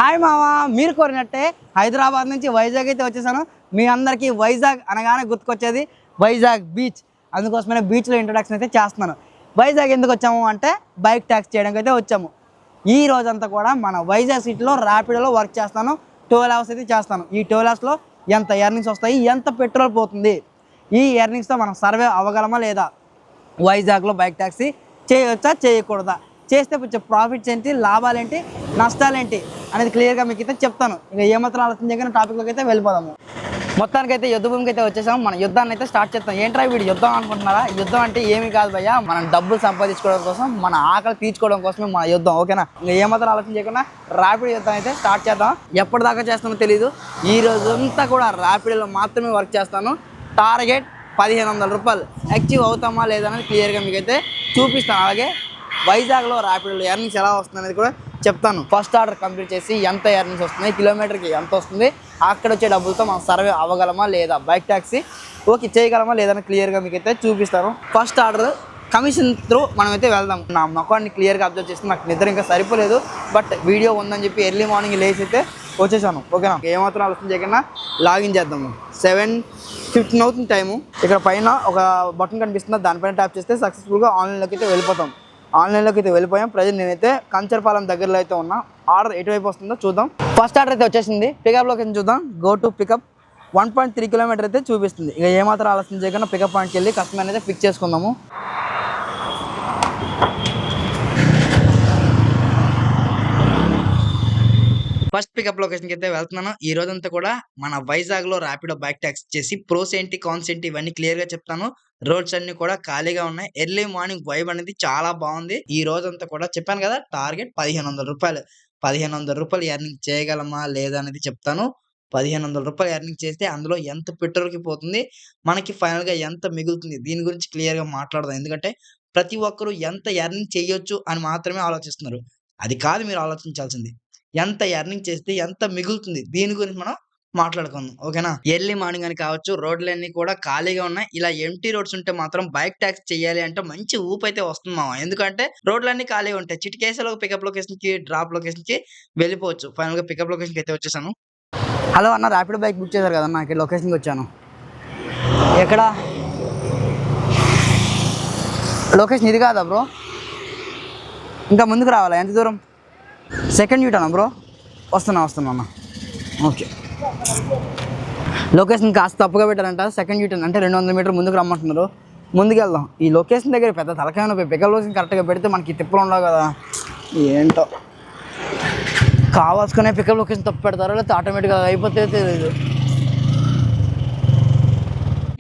Hi మావా, మీరు కోరినట్టే హైదరాబాద్ నుంచి వైజాగ్ అయితే వచ్చేసాను. మీ అందరికీ వైజాగ్ అనగానే గుర్తుకొచ్చేది వైజాగ్ బీచ్. అందుకోసమే బీచ్లో ఇంట్రొడక్షన్ అయితే చేస్తున్నాను. వైజాగ్ ఎందుకు వచ్చాము అంటే బైక్ ట్యాక్సీ చేయడానికి అయితే వచ్చాము. ఈ రోజంతా కూడా మన వైజాగ్ సిటీలో ర్యాపిడోలో వర్క్ చేస్తాను. 12 hours అయితే చేస్తాను. ఈ 12 hoursలో ఎంత ఎర్నింగ్స్ వస్తాయి, ఎంత పెట్రోల్ పోతుంది, ఈ ఎర్నింగ్స్తో మనం సర్వే అవ్వగలమా లేదా, వైజాగ్లో బైక్ ట్యాక్సీ చేయవచ్చా చేయకూడదా, చేస్తే వచ్చే ప్రాఫిట్స్ ఏంటి, లాభాలేంటి, నష్టాలేంటి అనేది క్లియర్గా మీకు అయితే చెప్తాను. ఇక ఏమాత్రం ఆలోచన చేయకుండా టాపిక్లోకి అయితే వెళ్ళిపోదాము. మొత్తానికైతే యుద్ధ భూమికి అయితే వచ్చేసాం. మన యుద్ధాన్ని అయితే స్టార్ట్ చేస్తాం. ఏంట్రా వీడు యుద్ధం అనుకుంటున్నారా? యుద్ధం అంటే ఏమీ కాదు భయ్యా, మనం డబ్బులు సంపాదించుకోవడం కోసం, మన ఆకలి తీర్చుకోవడం కోసమే మన యుద్ధం. ఓకేనా? ఇంకా ఏమాత్రం ఆలోచన చేయకుండా ర్యాపిడ్ యుద్ధం అయితే స్టార్ట్ చేద్దాం. ఎప్పటిదాకా చేస్తానో తెలీదు. ఈ రోజు అంతా కూడా ర్యాపిడ్లో మాత్రమే వర్క్ చేస్తాను. టార్గెట్ 1500 రూపాయలు. అచీవ్ అవుతామా లేదా అనేది క్లియర్గా మీకైతే చూపిస్తాను. అలాగే వైజాగ్లో ర్యాపిడ్లో ఎర్నింగ్స్ ఎలా వస్తుంది అనేది కూడా చెప్తాను. ఫస్ట్ ఆర్డర్ కంప్లీట్ చేసి ఎంత ఎర్నింగ్స్ వస్తుంది, కిలోమీటర్కి ఎంత వస్తుంది, అక్కడ వచ్చే డబ్బులతో మనం సర్వే అవ్వగలమా లేదా, బైక్ ట్యాక్సీ ఓకే చేయగలమా లేదని క్లియర్గా మీకైతే చూపిస్తాను. ఫస్ట్ ఆర్డర్ కమిషన్ త్రూ మనమైతే వెళ్దాం. నా మొఖాన్ని క్లియర్గా అబ్జర్వ్ చేస్తే నాకు నిద్ర ఇంకా సరిపోలేదు, బట్ వీడియో ఉందని చెప్పి ఎర్లీ మార్నింగ్ లేచి అయితే వచ్చేసాను. ఓకేనా? ఏమాత్రం ఆలోచన చేయకుండా లాగిన్ చేద్దాము. 7:15 అవుతుంది టైము. ఇక్కడ పైన ఒక బటన్ కనిపిస్తుంది, దానిపైన ట్యాప్ చేస్తే సక్సెస్ఫుల్గా ఆన్లైన్లోకి అయితే వెళ్ళిపోతాం. ఆన్లైన్లోకి అయితే వెళ్ళిపోయాం. ప్రజెంట్ నేనైతే కంచర్పాలెం దగ్గరలో అయితే ఉన్నా. ఆర్డర్ ఎటువైపు వస్తుందో చూద్దాం. ఫస్ట్ ఆర్డర్ అయితే వచ్చేసింది. పికప్ లొకేషన్ చూద్దాం. గో టు పికప్ 1.3 కిలోమీటర్ అయితే చూపిస్తుంది. ఇక ఏమాత్రం ఆలోచన చేయకుండా పికప్ పాయింట్కి వెళ్ళి కస్టమర్ అయితే పిక్ చేసుకుందాము. ఫస్ట్ పికప్ లొకేషన్కి అయితే వెళ్తున్నాను. ఈ రోజంతా కూడా మన వైజాగ్లో ర్యాపిడో బైక్ ట్యాక్సీ చేసి ప్రోస్ ఏంటి, కాన్స్ ఏంటి ఇవన్నీ క్లియర్గా చెప్తాను. రోడ్స్ అన్ని కూడా ఖాళీగా ఉన్నాయి. ఎర్లీ మార్నింగ్ వైబ్ అనేది చాలా బాగుంది. ఈ రోజంతా కూడా చెప్పాను కదా, టార్గెట్ 1500 రూపాయలు. 1500 రూపాయలు ఎర్నింగ్ చేయగలమా లేదా అనేది చెప్తాను. 1500 రూపాయలు ఎర్నింగ్ చేస్తే అందులో ఎంత పెట్రోల్కి పోతుంది, మనకి ఫైనల్గా ఎంత మిగులుతుంది, దీని గురించి క్లియర్గా మాట్లాడదాం. ఎందుకంటే ప్రతి ఒక్కరూ ఎంత ఎర్నింగ్ చేయొచ్చు అని మాత్రమే ఆలోచిస్తున్నారు. అది కాదు మీరు ఆలోచించాల్సింది. ఎంత ఎర్నింగ్ చేస్తే ఎంత మిగులుతుంది, దీని గురించి మనం మాట్లాడుకుందాం. ఓకేనా? ఎర్లీ మార్నింగ్ అని కావచ్చు, రోడ్లన్నీ కూడా ఖాళీగా ఉన్నాయి. ఇలా ఎంటీ రోడ్స్ ఉంటే మాత్రం బైక్ ట్యాక్సీ చేయాలి అంటే మంచి ఊపు అయితే వస్తుంది మామ. ఎందుకంటే రోడ్లన్నీ ఖాళీగా ఉంటాయి. చిటికేసలో పికప్ లొకేషన్ కి, డ్రాప్ లొకేషన్ కి వెళ్ళిపోవచ్చు. ఫైనల్ గా పికప్ లొకేషన్ కి అయితే వచ్చేసాను. హలో అన్న, ర్యాపిడో బైక్ బుక్ చేశారు కదన్నా, ఇక్కడ లొకేషన్కి వచ్చాను. ఎక్కడ లొకేషన్? ఇది కాదా బ్రో? ఇంకా ముందుకు రావాలా? ఎంత దూరం? సెకండ్ యూటర్నా బ్రో? వస్తున్నా అన్న. ఓకే, లొకేషన్ కాస్త తప్పుగా పెట్టారంట. సెకండ్ యూటర్న్ అంటే 200 మీటర్ ముందుకు రమ్మంటున్నారు. ముందుకు వెళ్దాం. ఈ లొకేషన్ దగ్గర పెద్ద తలకాయ పికప్ లొకేషన్ కరెక్ట్గా పెడితే మనకి తిప్పలు ఉండవు కదా. ఏంటో కావాల్సుకునే పికప్ లొకేషన్ తప్పు పెడతారో లేకపోతే ఆటోమేటిక్గా అయిపోతే తెలియదు.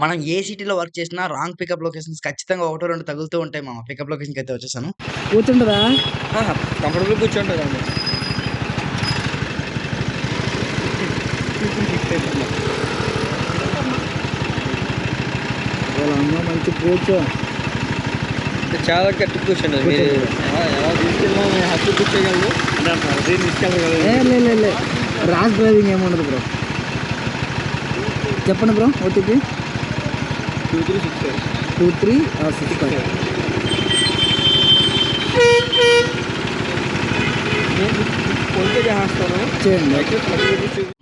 మనం ఏ సిటీలో వర్క్ చేసినా రాంగ్ పికప్ లొకేషన్స్ ఖచ్చితంగా 1-2 తగులుతూ ఉంటాయి. మా పికప్ లొకేషన్కి అయితే వచ్చేసాను. కూర్చుంటుందా? కంఫర్టబుల్ కూర్చుంటుంది. మంచి కూర్చో, చాలా గట్టి కూర్చోండి. మీరు ఎలా తీసుకెళ్ళినా హ్యాపీ కూర్చోగలరు. తీసుకెళ్ళగలరు. ర్యాష్ డ్రైవింగ్ ఏముండదు బ్రో. చెప్పండి బ్రో. ఓటీపీ 2365.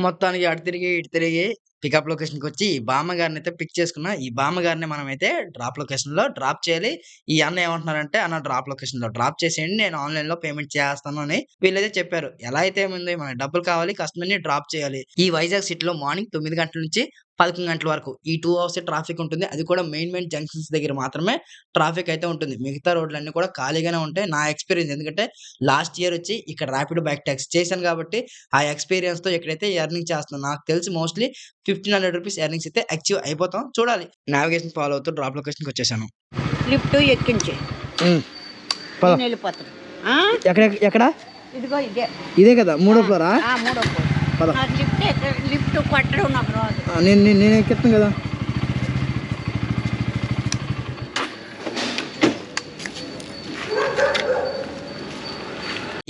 మొత్తానికి అటు తిరిగి ఇటు తిరిగి పికప్ లొకేషన్కి వచ్చి ఈ బామ్మగారిని అయితే పిక్ చేసుకున్నా. ఈ బామ్మగారిని మనం అయితే డ్రాప్ లొకేషన్లో డ్రాప్ చేయాలి. ఈ అన్న ఏమంటున్నారంటే, అన్న డ్రాప్ లొకేషన్లో డ్రాప్ చేసేయండి, నేను ఆన్లైన్లో పేమెంట్ చేస్తాను అని వీళ్ళైతే చెప్పారు. ఎలా అయితే ఏముంది, మనకి డబ్బులు కావాలి, కస్టమర్ని డ్రాప్ చేయాలి. ఈ వైజాగ్ సిటీలో మార్నింగ్ 9 గంటల నుంచి 11 గంటల వరకు ఈ 2 hours ట్రాఫిక్ ఉంటుంది. అది కూడా మెయిన్ జంక్షన్స్ దగ్గర మాత్రమే ట్రాఫిక్ అయితే ఉంటుంది. మిగతా రోడ్లన్నీ కూడా ఖాళీగానే ఉంటాయి. నా ఎక్స్పీరియన్స్, ఎందుకంటే లాస్ట్ ఇయర్ వచ్చి ఇక్కడ ర్యాపిడో బైక్ ట్యాక్సీ చేశాను కాబట్టి ఆ ఎక్స్పీరియన్స్తో ఎక్కడైతే ఎర్నింగ్ చేస్తున్నాను, నాకు తెలిసి మోస్ట్లీ 1500 రూపీస్ ఎర్నింగ్స్ అయితే అచీవ్ అయిపోతాం. చూడాలి. నావిగేషన్ ఫాలో అవుతూ డ్రాప్ లొకేషన్కి వచ్చేసాను. లిఫ్ట్ ఎక్కించి వెళ్ళిపోతాం. ఎక్కడ? ఇదిగో ఇదే కదా, 3వ ఫ్లోరా? 3వ ఫ్లోర్. లిఫ్ట్ కొట్టడం నాకు రాదు. నేను ఎక్కిస్తాను కదా.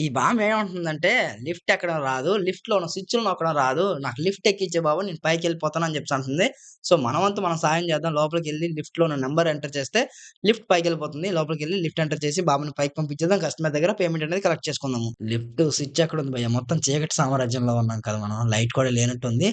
ఈ బామ్మ ఏమంటుందంటే లిఫ్ట్ ఎక్కడం రాదు, లిఫ్ట్ లో ఉన్న స్విచ్లు నొక్కడం రాదు, నాకు లిఫ్ట్ ఎక్కించే బాబు నేను పైకి వెళ్ళిపోతాను అని చెప్పి అంటుంది. సో మనవంతు మనం సాయం చేద్దాం, లోపలికి వెళ్ళి లిఫ్ట్ లో ఉన్న నెంబర్ ఎంటర్ చేస్తే లిఫ్ట్ పైకి వెళ్ళిపోతుంది. లోపలికి వెళ్ళి లిఫ్ట్ ఎంటర్ చేసి బాబుని పైకి పంపించేద్దాం, కస్టమర్ దగ్గర పేమెంట్ అనేది కలెక్ట్ చేసుకుందాము. లిఫ్ట్ స్విచ్ ఎక్కడ ఉంది భయ్య, మొత్తం చీకటి సామ్రాజ్యంలో ఉన్నాం కదా మనం, లైట్ కూడా లేనట్టుంది.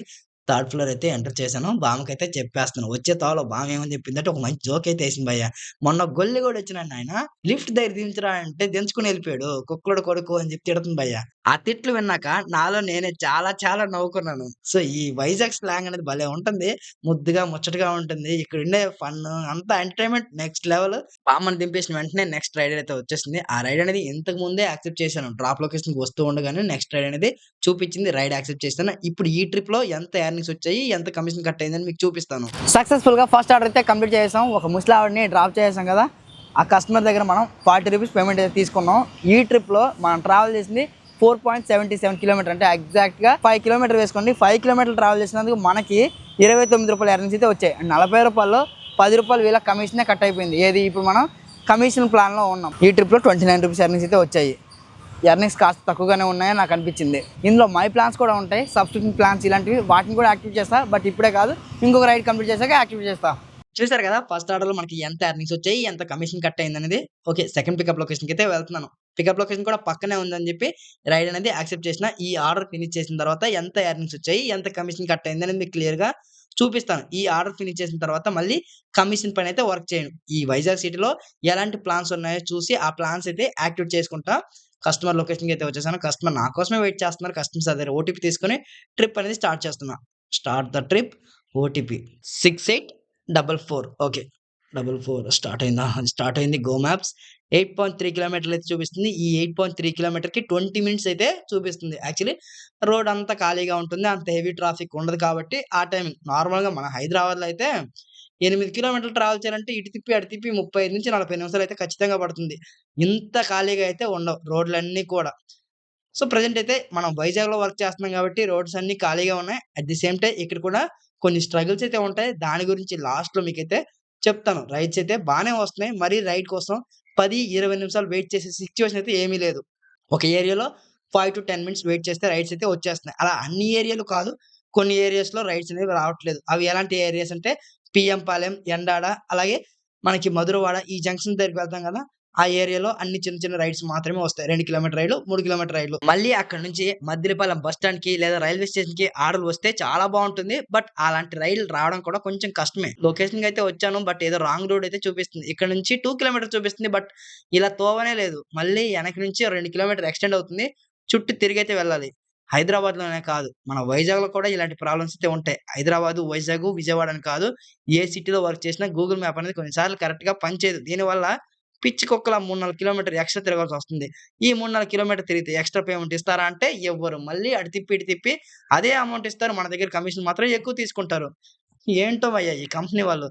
థర్డ్ ఫ్లోర్ అయితే ఎంటర్ చేశాను. బామ్మకైతే చెప్పేస్తాను. వచ్చే తాలో బామ్మ ఏమని చెప్పిందంటే ఒక మంచి జోక్ అయితే వేసింది భయ్య. మొన్న గొల్లి కూడా వచ్చినాడు ఆయన, లిఫ్ట్ దగ్గర దించరా అంటే దించుకుని వెళ్ళిపోయాడు, కుక్కడు కొడుకు అని చెప్పి తిడుతుంది భయ్య. ఆ తిట్లు విన్నాక నాలో నేనే చాలా చాలా నవ్వుకున్నాను. సో ఈ వైజాగ్ స్లాంగ్ అనేది భలే ఉంటుంది, ముద్దుగా ముచ్చటగా ఉంటుంది. ఇక్కడ ఉండే ఫన్ అంతా ఎంటర్టైన్మెంట్ నెక్స్ట్ లెవెల్. బామ్మని దింపేసిన వెంటనే నెక్స్ట్ రైడ్ అయితే వచ్చేసింది. ఆ రైడ్ అనేది ఇంతకు ముందే యాక్సెప్ట్ చేశాను. డ్రాప్ లొకేషన్ వస్తూ ఉండగానే నెక్స్ట్ రైడ్ అనేది చూపించింది, రైడ్ యాక్సెప్ట్ చేస్తాను. ఇప్పుడు ఈ ట్రిప్ లో ఎంత ఎర్నింగ్స్ వచ్చాయి, ఎంత కమిషన్ కట్ అయిందని మీకు చూపిస్తాను. సక్సెస్ఫుల్ గా ఫస్ట్ ఆర్డర్ అయితే కంప్లీట్ చేసాం. ఒక ముస్లావిడిని డ్రాప్ చేసాం కదా, ఆ కస్టమర్ దగ్గర మనం 40 రూపీస్ పేమెంట్ అయితే తీసుకున్నాం. ఈ ట్రిప్ లో మనం ట్రావెల్ చేసింది 4.77 కిలోమీటర్, అంటే ఎగ్జాక్ట్గా 5 కిలోమీటర్ వేసుకోండి. 5 కిలోమీటర్లు ట్రావెల్ చేసినందుకు మనకి 29 రూపాయలు ఎర్నింగ్స్ అయితే వచ్చాయి. 40 రూపాయల్లో 10 రూపాయలు వీళ్ళ కమిషనే కట్ అయిపోయింది. ఏది ఇప్పుడు మనం కమిషన్ ప్లాన్లో ఉన్నాం. ఈ ట్రిప్లో 29 రూపీస్ ఎర్నింగ్స్ అయితే వచ్చాయి. ఎర్నింగ్స్ కాస్త తక్కువగానే ఉన్నాయని నాకు అనిపించింది. ఇందులో మై ప్లాన్స్ కూడా ఉంటాయి, సబ్స్క్రిప్షన్ ప్లాన్స్ ఇలాంటివి, వాటిని కూడా యాక్టివేట్ చేస్తా. బట్ ఇప్పుడే కాదు, ఇంకొక రైడ్ కంప్లీట్ చేశాక యాక్టివేట్ చేస్తా. చూసారు కదా ఫస్ట్ ఆర్డర్లో మనకి ఎంత ఎర్నింగ్స్ వచ్చాయి, ఎంత కమిషన్ కట్ అయింది అనేది. ఓకే, సెకండ్ పికప్ లొకేషన్కి అయితే వెళ్తున్నాను. పికప్ లొకేషన్ కూడా పక్కనే ఉందని చెప్పి రైడ్ అనేది యాక్సెప్ట్ చేసిన. ఈ ఆర్డర్ ఫినిష్ చేసిన తర్వాత ఎంత ఎర్నింగ్స్ వచ్చాయి, ఎంత కమిషన్ కట్ అయింది అనేది మీకు క్లియర్గా చూపిస్తాను. ఈ ఆర్డర్ ఫినిష్ చేసిన తర్వాత మళ్ళీ కమిషన్ పైన అయితే వర్క్ చేయను. ఈ వైజాగ్ సిటీలో ఎలాంటి ప్లాన్స్ ఉన్నాయో చూసి ఆ ప్లాన్స్ అయితే యాక్టివేట్ చేసుకుంటా. కస్టమర్ లొకేషన్కి అయితే వచ్చేసాను. కస్టమర్ నా కోసమే వెయిట్ చేస్తున్నారు. కస్టమర్స్ దగ్గర ఓటీపీ తీసుకొని ట్రిప్ అనేది స్టార్ట్ చేస్తున్నా. Start the trip, OTP 6844. Okay, 44 start అయిందా? స్టార్ట్ అయింది. గో మ్యాప్స్ 8.3 కిలోమీటర్లు అయితే చూపిస్తుంది. ఈ 8.3 కిలోమీటర్కి 20 మినిట్స్ అయితే చూపిస్తుంది. యాక్చువల్లీ రోడ్ అంతా ఖాళీగా ఉంటుంది, అంత హెవీ ట్రాఫిక్ ఉండదు కాబట్టి ఆ టైమింగ్. నార్మల్గా మన హైదరాబాద్లో అయితే 8 కిలోమీటర్లు ట్రావెల్ చేయాలంటే ఇటు తిప్పి అటు తిప్పి 35 నుంచి 40 నిమిషాలు అయితే ఖచ్చితంగా పడుతుంది. ఇంత ఖాళీగా అయితే ఉండవు రోడ్లన్నీ కూడా. సో ప్రెజెంట్ అయితే మనం వైజాగ్లో వర్క్ చేస్తున్నాం కాబట్టి రోడ్స్ అన్ని ఖాళీగా ఉన్నాయి. అట్ ది సేమ్ టైం ఇక్కడ కూడా కొన్ని స్ట్రగుల్స్ అయితే ఉంటాయి. దాని గురించి లాస్ట్లో మీకైతే చెప్తాను. రైడ్స్ అయితే బాగానే వస్తున్నాయి. మరీ రైడ్ కోసం 10-20 నిమిషాలు వెయిట్ చేసే సిచ్యువేషన్ అయితే ఏమీ లేదు. ఒక ఏరియాలో 5 to 10 మినిట్స్ వెయిట్ చేస్తే రైడ్స్ అయితే వచ్చేస్తున్నాయి. అలా అన్ని ఏరియాలు కాదు, కొన్ని ఏరియాస్లో రైడ్స్ అనేవి రావట్లేదు. అవి ఎలాంటి ఏరియాస్ అంటే పిఎం పాలెం, ఎండాడ, అలాగే మనకి మధురవాడ, ఈ జంక్షన్ దగ్గరికి వెళ్తాం కదా, ఆ ఏరియాలో అన్ని చిన్న చిన్న రైడ్స్ మాత్రమే వస్తాయి. 2 కిలోమీటర్ రైడ్లు, 3 కిలోమీటర్ రైడ్లు. మళ్ళీ అక్కడ నుంచి మద్దిలపాలెం బస్ స్టాండ్ కి లేదా రైల్వే స్టేషన్ కి ఆర్డర్లు వస్తే చాలా బాగుంటుంది. బట్ అలాంటి రైళ్లు రావడం కూడా కొంచెం కష్టమే. లొకేషన్ కి అయితే వచ్చాను, బట్ ఏదో రాంగ్ రోడ్ అయితే చూపిస్తుంది. ఇక్కడ నుంచి 2 కిలోమీటర్ చూపిస్తుంది, బట్ ఇలా తోవనే లేదు. మళ్ళీ వెనక నుంచి 2 కిలోమీటర్ ఎక్స్టెండ్ అవుతుంది. చుట్టూ తిరిగైతే వెళ్ళాలి. హైదరాబాద్ లోనే కాదు, మన వైజాగ్ లో కూడా ఇలాంటి ప్రాబ్లమ్స్ అయితే ఉంటాయి. హైదరాబాద్, వైజాగ్, విజయవాడ అని కాదు, ఏ సిటీలో వర్క్ చేసినా గూగుల్ మ్యాప్ అనేది కొన్నిసార్లు కరెక్ట్ గా పనిచేయదు. దీనివల్ల పిచ్చి కుక్కల 3-4 కిలోమీటర్ ఎక్స్ట్రా తిరగాల్సి వస్తుంది. ఈ 3-4 కిలోమీటర్ తిరిగితే ఎక్స్ట్రా పేమెంట్ ఇస్తారా అంటే ఎవ్వరు. మళ్ళీ అటు తిప్పి ఇటు తిప్పి అదే అమౌంట్ ఇస్తారు, మన దగ్గర కమిషన్ మాత్రం ఎక్కువ తీసుకుంటారు. ఏంటో అయ్యా ఈ కంపెనీ వాళ్ళు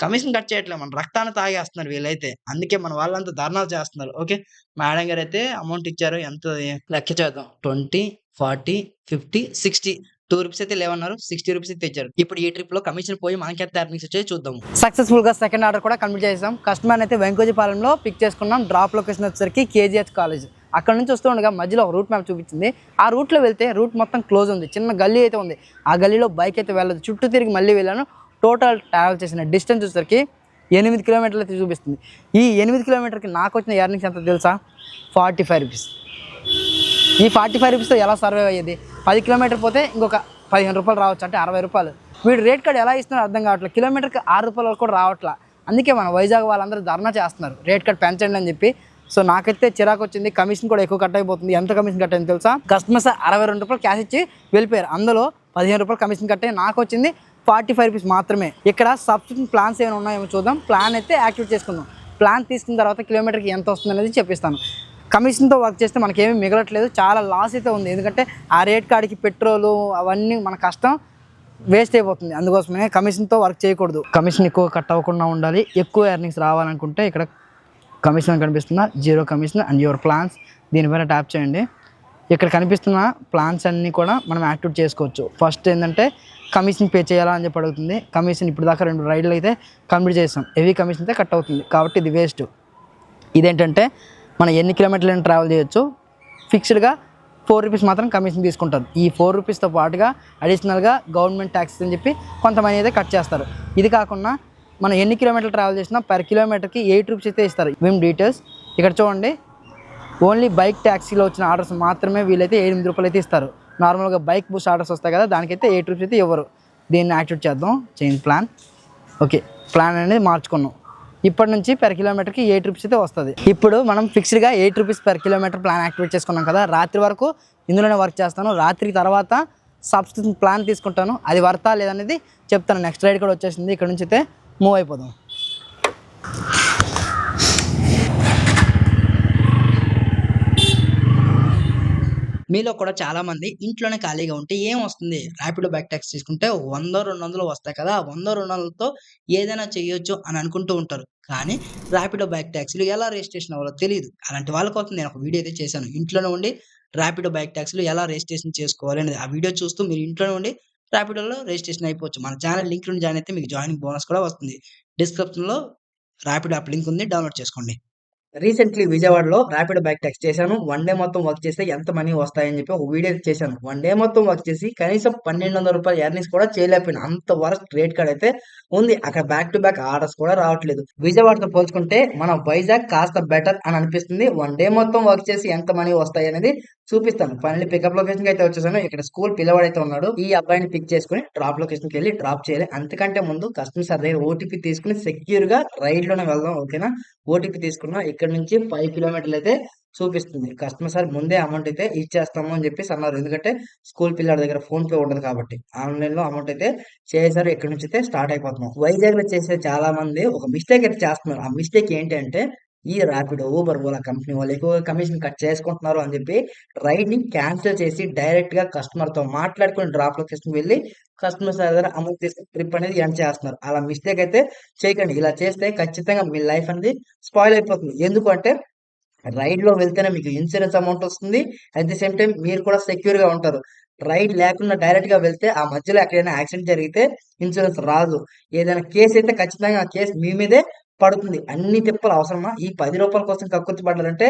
కమిషన్ కట్ చేయట్లేదు, మన రక్తాన్ని తాగేస్తున్నారు వీళ్ళైతే. అందుకే మన వాళ్ళంతా ధర్నాలు చేస్తున్నారు. ఓకే, మేడం గారు అయితే అమౌంట్ ఇచ్చారు. ఎంత లెక్క చేద్దాం. 20, 40, 50, 60 2 రూపీస్ అయితే లేవన్నారు, 60 రూపీస్ అయితే ఇచ్చారు. ఇప్పుడు ఈ ట్రిప్ లో కమిషన్ పోయి మనకి ఎంత ఎర్నింగ్స్ వచ్చాయో చూద్దాం. సక్సెస్ఫుల్ గా సెకండ్ ఆర్డర్ కూడా కంప్లీట్ చేసాం. కస్టమర్ అయితే వెంకోజీపాలెంలో పిక్ చేసుకున్నాం. డ్రాప్ లొకేషన్ వచ్చేసరికి KGH కాలేజ్. అక్కడ నుంచి వస్తూ ఉండగా మధ్యలో ఒక రూట్ మ్యాప్ చూపించింది. ఆ రూట్లో వెళ్తే రూట్ మొత్తం క్లోజ్ ఉంది, చిన్న గల్లీ అయితే ఉంది. ఆ గల్లీలో బైక్ అయితే వెళ్ళదు, చుట్టూ తిరిగి మళ్ళీ వెళ్ళాను. టోటల్ ట్రావెల్ చేసిన డిస్టెన్స్ వచ్చేసరికి 8 కిలోమీటర్లు అయితే చూపిస్తుంది. ఈ 8 కిలోమీటర్కి నాకు వచ్చిన ఎర్నింగ్స్ ఎంత తెలుసా? 45 రూపీస్. ఈ 45 రూపీస్తో ఎలా సర్వైవ్ అయ్యేది? 10 కిలోమీటర్ పోతే ఇంకొక 15 రూపాయలు రావచ్చు, అంటే 60 రూపాయలు. వీడు రేట్ కార్డు ఎలా ఇస్తున్నారో అర్థం కావట్లేదు. కిలోమీటర్కి 6 రూపాయల వరకు కూడా రావట్లా. అందుకే మన వైజాగ్ వాళ్ళందరూ ధర్నా చేస్తున్నారు, రేట్ కార్డు పెంచండి అని చెప్పి. సో నాకైతే చిరాకు వచ్చింది. కమిషన్ కూడా ఎక్కువ కట్ అయిపోతుంది. ఎంత కమిషన్ కట్ అయింది తెలుసా? కస్టమర్స్ 62 రూపాయలు క్యాష్ ఇచ్చి వెళ్ళిపోయారు. అందులో 15 రూపాయలు కమిషన్ కట్ అయ్యి నాకు వచ్చింది 45 రూపీస్ మాత్రమే. ఇక్కడ సబ్స్క్రిప్షన్ ప్లాన్స్ ఏమైనా ఉన్నాయేమో చూద్దాం. ప్లాన్ అయితే యాక్టివేట్ చేసుకుందాం. ప్లాన్ తీసుకున్న తర్వాత కిలోమీటర్కి ఎంత వస్తుంది అనేది చెప్పిస్తాను. కమిషన్తో వర్క్ చేస్తే మనకేమీ మిగలట్లేదు, చాలా లాస్ అయితే ఉంది. ఎందుకంటే ఆ రేట్ కార్డుకి పెట్రోలు అవన్నీ మన కష్టం వేస్ట్ అయిపోతుంది. అందుకోసమే కమిషన్తో వర్క్ చేయకూడదు. కమిషన్ ఎక్కువ కట్ అవ్వకుండా ఉండాలి. ఎక్కువ ఎర్నింగ్స్ రావాలనుకుంటే ఇక్కడ కమిషన్ కనిపిస్తున్న 0 కమిషన్ అండ్ యువర్ ప్లాన్స్, దీనిపైన ట్యాప్ చేయండి. ఇక్కడ కనిపిస్తున్న ప్లాన్స్ అన్నీ కూడా మనం యాక్టివేట్ చేసుకోవచ్చు. ఫస్ట్ ఏంటంటే కమిషన్ పే చేయాలా అని చెప్పి అడుగుతుంది. కమిషన్ ఇప్పుడు దాకా 2 రైడ్లు అయితే కంప్లీట్ చేస్తాం. హెవీ కమిషన్ అయితే కట్ అవుతుంది కాబట్టి ఇది వేస్ట్. ఇదేంటంటే మనం ఎన్ని కిలోమీటర్లు ట్రావెల్ చేయొచ్చు, ఫిక్స్డ్గా 4 రూపీస్ మాత్రం కమిషన్ తీసుకుంటారు. ఈ 4 రూపీస్తో పాటుగా అడిషనల్గా గవర్నమెంట్ ట్యాక్స్ అని చెప్పి కొంత మనీ అయితే కట్ చేస్తారు. ఇది కాకుండా మనం ఎన్ని కిలోమీటర్లు ట్రావెల్ చేసినా పర్ కిలోమీటర్కి 8 రూపీస్ అయితే ఇస్తారు. మేము డీటెయిల్స్ ఇక్కడ చూడండి. ఓన్లీ బైక్ ట్యాక్సీలో వచ్చిన ఆర్డర్స్ మాత్రమే వీళ్ళైతే 8 రూపాయలు అయితే ఇస్తారు. నార్మల్గా బైక్ బూస్ట్ ఆర్డర్స్ వస్తాయి కదా, దానికైతే 8 రూపీస్ అయితే ఇవ్వరు. దీన్ని యాక్టివేట్ చేద్దాం. Change plan. ఓకే, ప్లాన్ అనేది మార్చుకున్నాం. ఇప్పటి నుంచి పర్ కిలోమీటర్కి 8 రూపీస్ అయితే వస్తుంది. ఇప్పుడు మనం ఫిక్స్డ్గా 8 rupees per kilometre plan activate చేసుకున్నాం కదా. రాత్రి వరకు ఇందులోనే వర్క్ చేస్తాను. రాత్రి తర్వాత సబ్స్క్రిప్షన్ ప్లాన్ తీసుకుంటాను. అది వర్తా లేదనేది చెప్తాను. నెక్స్ట్ రైడ్ కూడా వచ్చేసింది. ఇక్కడ నుంచి అయితే మూవ్ అయిపోదాం. మీలో కూడా చాలామంది ఇంట్లోనే ఖాళీగా ఉంటే ఏం వస్తుంది, ర్యాపిడో బైక్ ట్యాక్సీ తీసుకుంటే 100-200 వస్తాయి కదా, 100-200తో ఏదైనా చేయొచ్చు అని అనుకుంటూ ఉంటారు. కానీ ర్యాపిడో బైక్ ట్యాక్సీలు ఎలా రిజిస్ట్రేషన్ అవ్వాలో తెలియదు. అలాంటి వాళ్ళ కోసం నేను ఒక వీడియో అయితే చేశాను. ఇంట్లోనే ఉండి ర్యాపిడో బైక్ ట్యాక్సీలు ఎలా రిజిస్ట్రేషన్ చేసుకోవాలి అనేది. ఆ వీడియో చూస్తూ మీరు ఇంట్లోనే ఉండి ర్యాపిడోలో రిజిస్ట్రేషన్ అయిపోవచ్చు. మన ఛానల్ లింక్ నుండి జాయిన్ అయితే మీకు జాయినింగ్ బోనస్ కూడా వస్తుంది. డిస్క్రిప్షన్లో ర్యాపిడో యాప్ లింక్ ఉంది, డౌన్లోడ్ చేసుకోండి. రీసెంట్లీ విజయవాడలో ర్యాపిడో బైక్ ట్యాక్సీ చేశాను. 1 డే మొత్తం వర్క్ చేస్తే ఎంత మనీ వస్తాయని చెప్పి ఒక వీడియో చేశాను. 1 డే మొత్తం వర్క్ చేసి కనీసం 1200 రూపాయలు ఎర్నింగ్స్ కూడా చేయలేకపోయినా. అంత వరస్ట్ రేట్ కార్డ్ అయితే ఉంది. అక్కడ బ్యాక్ టు బ్యాక్ ఆర్డర్స్ కూడా రావట్లేదు. విజయవాడతో పోల్చుకుంటే మన వైజాగ్ కాస్త బెటర్ అని అనిపిస్తుంది. 1 డే మొత్తం వర్క్ చేసి ఎంత మనీ వస్తాయి అనేది చూపిస్తాను. ఫైనల్లీ పికప్ లొకేషన్ కి అయితే వచ్చేసాను. ఇక్కడ స్కూల్ పిల్లవాడైతే ఉన్నాడు. ఈ అబ్బాయిని పిక్ చేసుకుని డ్రాప్ లొకేషన్ కి వెళ్ళి డ్రాప్ చేయాలి. అంతకంటే ముందు కస్టమర్ సార్ దగ్గర ఓటీపీ తీసుకుని సెక్యూర్ గా రైడ్ లోనే వెళ్దాం. ఓకేనా? ఓటీపీ తీసుకున్నా. ఇక్కడ నుంచి 5 కిలోమీటర్లు అయితే చూపిస్తుంది. కస్టమర్ సార్ ముందే అమౌంట్ అయితే ఇచ్చేస్తాము అని చెప్పేసి అన్నారు. ఎందుకంటే స్కూల్ పిల్లల దగ్గర ఫోన్ పే ఉండదు కాబట్టి ఆన్లైన్ లో అమౌంట్ అయితే చేశారు. ఇక్కడ నుంచి అయితే స్టార్ట్ అయిపోతున్నాం. వైజాగ్ లో చేసే చాలా మంది ఒక మిస్టేక్ అయితే చేస్తున్నారు. ఆ మిస్టేక్ ఏంటి అంటే ఈ ర్యాపిడో, ఊబర్, ఓలా కంపెనీ వాళ్ళు ఎక్కువగా కమిషన్ కట్ చేసుకుంటున్నారు అని చెప్పి రైడ్ ని క్యాన్సిల్ చేసి డైరెక్ట్ గా కస్టమర్ తో మాట్లాడుకుని డ్రాప్ లొకేషన్ వెళ్ళి కస్టమర్ దగ్గర అమౌంట్ తీసుకుని ట్రిప్ అనేది ఎండ్ చేస్తున్నారు. అలా మిస్టేక్ అయితే చేయకండి. ఇలా చేస్తే ఖచ్చితంగా మీ లైఫ్ అనేది స్పాయిల్ అయిపోతుంది. ఎందుకంటే రైడ్ లో వెళ్తేనే మీకు ఇన్సూరెన్స్ అమౌంట్ వస్తుంది. అట్ ది సేమ్ టైం మీరు కూడా సెక్యూర్ గా ఉంటారు. రైడ్ లేకుండా డైరెక్ట్ గా వెళ్తే ఆ మధ్యలో ఎక్కడైనా యాక్సిడెంట్ జరిగితే ఇన్సూరెన్స్ రాదు. ఏదైనా కేసు అయితే ఖచ్చితంగా ఆ కేసు మీ మీదే పడుతుంది. అన్ని తిప్పలు అవసరమా? ఈ 10 రూపాయల కోసం కక్కుర్తి పడాలంటే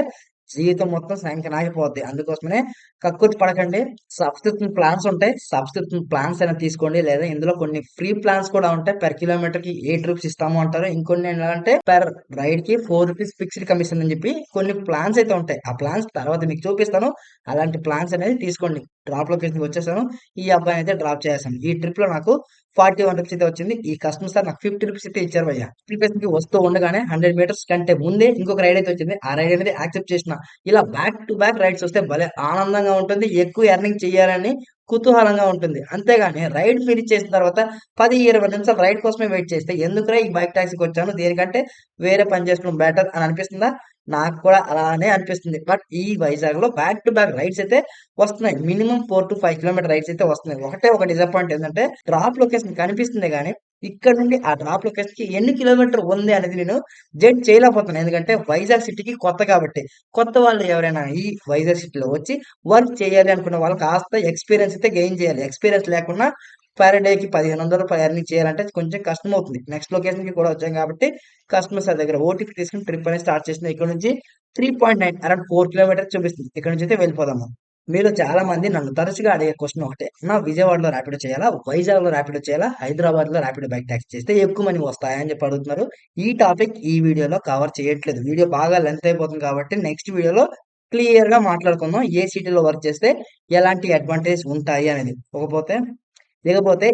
జీవితం మొత్తం శాంక్షన్ ఆగిపోద్ది. అందుకోసమనే కక్కుర్తి పడకండి. సబ్స్క్రిప్షన్ ప్లాన్స్ ఉంటాయి. సబ్స్క్రిప్షన్ ప్లాన్స్ అయినా తీసుకోండి. లేదా ఇందులో కొన్ని ఫ్రీ ప్లాన్స్ కూడా ఉంటాయి. పర్ కిలోమీటర్ కి 8 రూపీస్ ఇస్తాము అంటారు. ఇంకొన్ని ఏంటంటే పర్ రైడ్ కి 4 రూపీస్ ఫిక్స్డ్ కమిషన్ అని చెప్పి కొన్ని ప్లాన్స్ అయితే ఉంటాయి. ఆ ప్లాన్స్ తర్వాత మీకు చూపిస్తాను. అలాంటి ప్లాన్స్ అనేది తీసుకోండి. డ్రాప్ లొకేషన్ వచ్చేసాను. ఈ అబ్బాయిని అయితే డ్రాప్ చేశాను. ఈ ట్రిప్ లో నాకు 41 రూపీస్ అయితే వచ్చింది. ఈ కస్టమర్ సార్ నాకు 50 రూపీస్ అయితే ఇచ్చారు భయ్య. లొకేషన్ కి వస్తూ ఉండగానే 100 మీటర్స్ కంటే ముందే ఇంకొక రైడ్ అయితే వచ్చింది. ఆ రైడ్ అనేది యాక్సెప్ట్ చేసిన. ఇలా బ్యాక్ టు బ్యాక్ రైడ్స్ వస్తే భలే ఆనందంగా ఉంటుంది. ఎక్కువ ఎర్నింగ్ చేయాలని కుతూహలంగా ఉంటుంది. అంతేగాని రైడ్ ఫినిష్ చేసిన తర్వాత 10-20 నిమిషాలు రైడ్ కోసమే వెయిట్ చేస్తే ఎందుకురా ఈ బైక్ టాక్సీకి వచ్చాను, దేనికంటే వేరే పని చేసుకోవడం బెటర్ అని అనిపిస్తుందా? నాకు కూడా అలానే అనిపిస్తుంది. బట్ ఈ వైజాగ్ లో బ్యాక్ టు బ్యాక్ రైడ్స్ అయితే వస్తున్నాయి. మినిమం 4-5 కిలోమీటర్ రైడ్స్ అయితే వస్తున్నాయి. ఒకటే ఒక డిసప్పాయింట్ ఏంటంటే డ్రాప్ లొకేషన్ కనిపిస్తుంది కానీ ఇక్కడ నుండి ఆ డ్రాప్ లొకేషన్ కి ఎన్ని కిలోమీటర్ ఉంది అనేది నేను జడ్జ్ చేయలేకపోతున్నాను. ఎందుకంటే వైజాగ్ సిటీకి కొత్త కాబట్టి. కొత్త వాళ్ళు ఎవరైనా ఈ వైజాగ్ సిటీలో వచ్చి వర్క్ చేయాలి అనుకున్న వాళ్ళు కాస్త ఎక్స్పీరియన్స్ అయితే గెయిన్ చేయాలి. ఎక్స్పీరియన్స్ లేకుండా పర్ డేకి 1500 రూపాయలు ఎర్నింగ్ చేయాలంటే కొంచెం కష్టం అవుతుంది. నెక్స్ట్ లొకేషన్ కి కూడా వచ్చాం కాబట్టి కస్టమర్ సార్ దగ్గర ఓటీపీ తీసుకుని ట్రిప్ అనేది స్టార్ట్ చేసింది. ఇక్కడ నుంచి 3.9 అరౌండ్ 4 కిలోమీటర్ చూపిస్తుంది. ఇక్కడ నుంచి అయితే వెళ్ళిపోదాము. మీలో చాలా మంది నన్ను తరచుగా అడిగే క్వశ్చన్ ఒకటే, నా విజయవాడలో ర్యాపిడో చేయాలా, వైజాగ్ లో ర్యాపిడో చేయాలా, హైదరాబాద్ లో ర్యాపిడో బైక్ ట్యాక్సీ చేస్తే ఎక్కువ మనీ వస్తాయా అని చెప్పి అడుగుతున్నారు. ఈ టాపిక్ ఈ వీడియోలో కవర్ చేయట్లేదు. వీడియో బాగా లెంత్ అయిపోతుంది కాబట్టి నెక్స్ట్ వీడియోలో క్లియర్ గా మాట్లాడుకుందాం. ఏ సిటీలో వర్క్ చేస్తే ఎలాంటి అడ్వాంటేజ్ ఉంటాయి అనేది. ఇకపోతే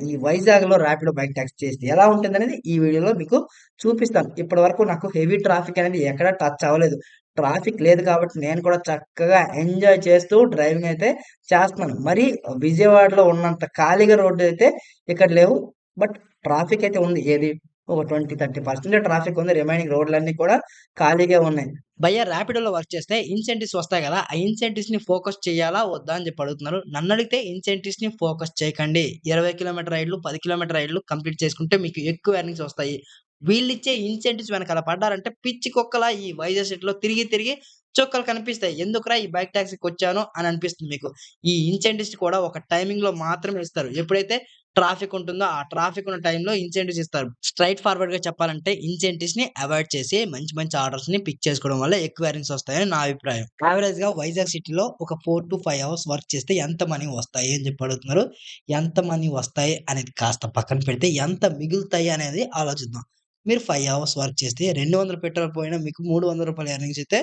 ఈ వైజాగ్ లో ర్యాపిడో బైక్ ట్యాక్సీ చేస్తే ఎలా ఉంటుంది అనేది ఈ వీడియోలో మీకు చూపిస్తాను. ఇప్పటి వరకు నాకు హెవీ ట్రాఫిక్ అనేది ఎక్కడ టచ్ అవ్వలేదు. ట్రాఫిక్ లేదు కాబట్టి నేను కూడా చక్కగా ఎంజాయ్ చేస్తూ డ్రైవింగ్ అయితే చేస్తున్నాను. మరి విజయవాడలో ఉన్నంత ఖాళీగా రోడ్డు అయితే ఇక్కడ లేవు. బట్ ట్రాఫిక్ అయితే ఉంది. ఏది ఒక 20-30% ట్రాఫిక్ ఉంది. రిమైనింగ్ రోడ్లన్నీ కూడా ఖాళీగా ఉన్నాయి. భయ్య ర్యాపిడోలో వర్క్ చేస్తే ఇన్సెంటివ్స్ వస్తాయి కదా, ఆ ఇన్సెంటివ్స్ ని ఫోకస్ చేయాలా వద్దా అని చెప్పి అడుగుతున్నారు. నన్ను అడిగితే ఇన్సెంటివ్స్ ని ఫోకస్ చేయకండి. 20 కిలోమీటర్ రైడ్లు, 10 కిలోమీటర్ రైడ్లు కంప్లీట్ చేసుకుంటే మీకు ఎక్కువ ఎర్నింగ్స్ వస్తాయి. వీళ్ళిచ్చే ఇన్సెంటివ్స్ వెనకాల పడ్డారంటే పిచ్చి కుక్కలా ఈ వైజాగ్ సిటీలో తిరిగి తిరిగి చుక్కలు కనిపిస్తాయి. ఎందుకురా ఈ బైక్ ట్యాక్సీకి వచ్చాను అని అనిపిస్తుంది మీకు. ఈ ఇన్సెంటివ్స్ కూడా ఒక టైమింగ్ లో మాత్రమే ఇస్తారు. ఎప్పుడైతే ట్రాఫిక్ ఉంటుందో, ఆ ట్రాఫిక్ ఉన్న టైంలో ఇన్సెంటివ్స్ ఇస్తారు. స్ట్రెయిట్ ఫార్వర్డ్‌గా చెప్పాలంటే ఇన్సెంటివ్స్‌ని అవాయిడ్ చేసి మంచి మంచి ఆర్డర్స్‌ని పిక్ చేసుకోవడం వల్ల ఎక్కువ ఎర్నింగ్స్ వస్తాయని నా అభిప్రాయం. యావరేజ్‌గా వైజాగ్ సిటీలో ఒక 4-5 అవర్స్ వర్క్ చేస్తే ఎంత మనీ వస్తాయి అని చెప్పి అడుగుతున్నారు. ఎంత మనీ వస్తాయి అనేది కాస్త పక్కన పెడితే ఎంత మిగులుతాయి అనేది ఆలోచిద్దాం. మీరు 5 అవర్స్ వర్క్ చేస్తే 200 పెట్రోల్ పోయినా మీకు రూ. 300 ఎర్నింగ్స్ అయితే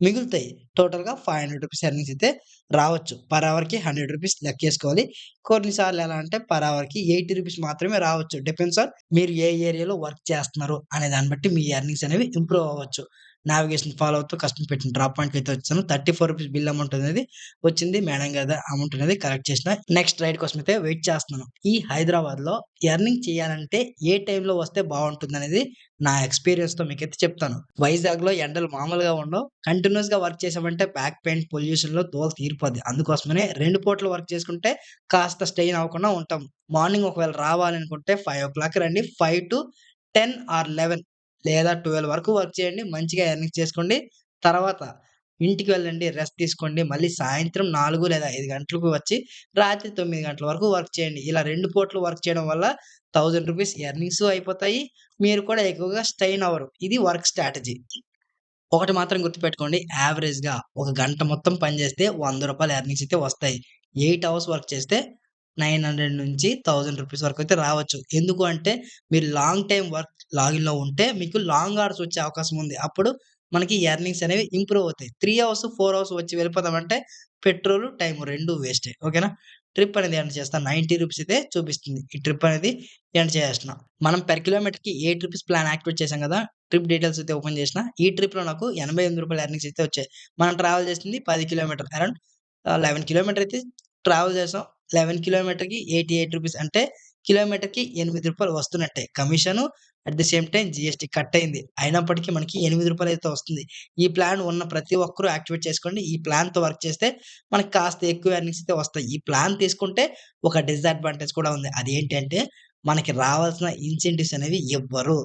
మిగులుతాయి. టోటల్‌గా రూ. 500 ఎర్నింగ్స్ అయితే రావచ్చు. పర్ అవర్‌కి రూ. 100 లెక్కేసుకోవాలి. కొన్నిసార్లు ఎలా అంటే పర్ అవర్‌కి రూ. 80 మాత్రమే రావచ్చు. డిపెండ్స్ ఆన్ మీరు ఏ ఏరియాలో వర్క్ చేస్తున్నారు అనే దాన్ని బట్టి మీ ఎర్నింగ్స్ అనేవి ఇంప్రూవ్ అవ్వచ్చు. నావిగేషన్ ఫాలో అవుతూ కస్టమర్ పెట్టిన డ్రాప్ పాయింట్‌కైతే వచ్చేసాను. రూ. 34 బిల్ అమౌంట్ అనేది వచ్చింది. మేడం గారి అమౌంట్ అనేది కలెక్ట్ చేసిన. నెక్స్ట్ రైడ్ కోసం అయితే వెయిట్ చేస్తున్నాను. ఈ హైదరాబాద్‌లో ఎర్నింగ్ చేయాలంటే ఏ టైంలో వస్తే బావుంటుందనేది నా ఎక్స్‌పీరియన్స్‌తో మీకైతే చెప్తాను. వైజాగ్‌లో ఎండలు మామూలుగా ఉండవు. కంటిన్యూయస్‌గా వర్క్ చేసామంటే బ్యాక్ పెయిన్, పొల్యూషన్‌లో దోల తీరిపోద్ది. అందుకోసమనే 2 పూటలు వర్క్ చేసుకుంటే కాస్త స్ట్రెయిన్ అవ్వకుండా ఉంటాం. మార్నింగ్ ఒకవేళ రావాలనుకుంటే 5:00 రండి. 5-10 ఆర్ 11 లేదా 12 వరకు వర్క్ చేయండి. మంచిగా ఎర్నింగ్ చేసుకోండి. తర్వాత ఇంటికి వెళ్ళండి. రెస్ట్ తీసుకోండి. మళ్ళీ సాయంత్రం 4 లేదా 5 గంటలకు వచ్చి రాత్రి 9 గంటల వరకు వర్క్ చేయండి. ఇలా 2 పూటలు వర్క్ చేయడం వల్ల రూ. 1000 ఎర్నింగ్సు అయిపోతాయి. మీరు కూడా ఎక్కువగా స్ట్రెయిన్ అవ్వరు. ఇది వర్క్ స్ట్రాటజీ. ఒకటి మాత్రం గుర్తుపెట్టుకోండి. యావరేజ్‌గా ఒక గంట మొత్తం పని చేస్తే రూ. 100 ఎర్నింగ్స్ అయితే వస్తాయి. 8 అవర్స్ వర్క్ చేస్తే 900-1000 వరకు అయితే రావచ్చు. ఎందుకు అంటే మీరు లాంగ్ టైమ్ వర్క్ లాగిన్‌లో ఉంటే మీకు లాంగ్ అవర్స్ వచ్చే అవకాశం ఉంది. అప్పుడు మనకి ఎర్నింగ్స్ అనేవి ఇంప్రూవ్ అవుతాయి. 3 అవర్స్, 4 అవర్స్ వచ్చి వెళ్ళిపోదామంటే పెట్రోల్, టైమ్ 2 వేస్టే. ఓకేనా? ట్రిప్ అనేది ఎర్న్ చేస్తా. రూ. 90 అయితే చూపిస్తుంది. ఈ ట్రిప్ అనేది ఎర్న్ చేసేస్తున్నాం. మనం పర్ కిలోమీటర్‌కి రూ. 8 ప్లాన్ యాక్టివేట్ చేసాం కదా! ట్రిప్ డీటెయిల్స్ అయితే ఓపెన్ చేసిన. ఈ ట్రిప్‌లో నాకు రూ. 88 ఎర్నింగ్స్ అయితే వచ్చాయి. మనం ట్రావెల్ చేసింది 10 కిలోమీటర్లు. అరౌండ్ 11 కిలోమీటర్ అయితే ట్రావెల్ చేసాం. 11 కిలోమీటర్‌కి రూ. 88 అంటే కిలోమీటర్‌కి రూ. 8 వస్తున్నట్టే. Commission at the same time GST cut అయింది. అయినప్పటికీ మనకి రూ. 8 అయితే వస్తుంది. ఈ ప్లాన్ ఉన్న ప్రతి ఒక్కరు యాక్టివేట్ చేసుకోండి. ఈ ప్లాన్‌తో వర్క్ చేస్తే మనకు కాస్త ఎక్కువ ఎర్నింగ్స్ అయితే వస్తాయి. ఈ ప్లాన్ తీసుకుంటే ఒక డిసడ్వాంటేజ్ కూడా ఉంది. అదేంటి అంటే మనకి రావాల్సిన ఇన్సెంటివ్స్ అనేవి ఇవ్వరు.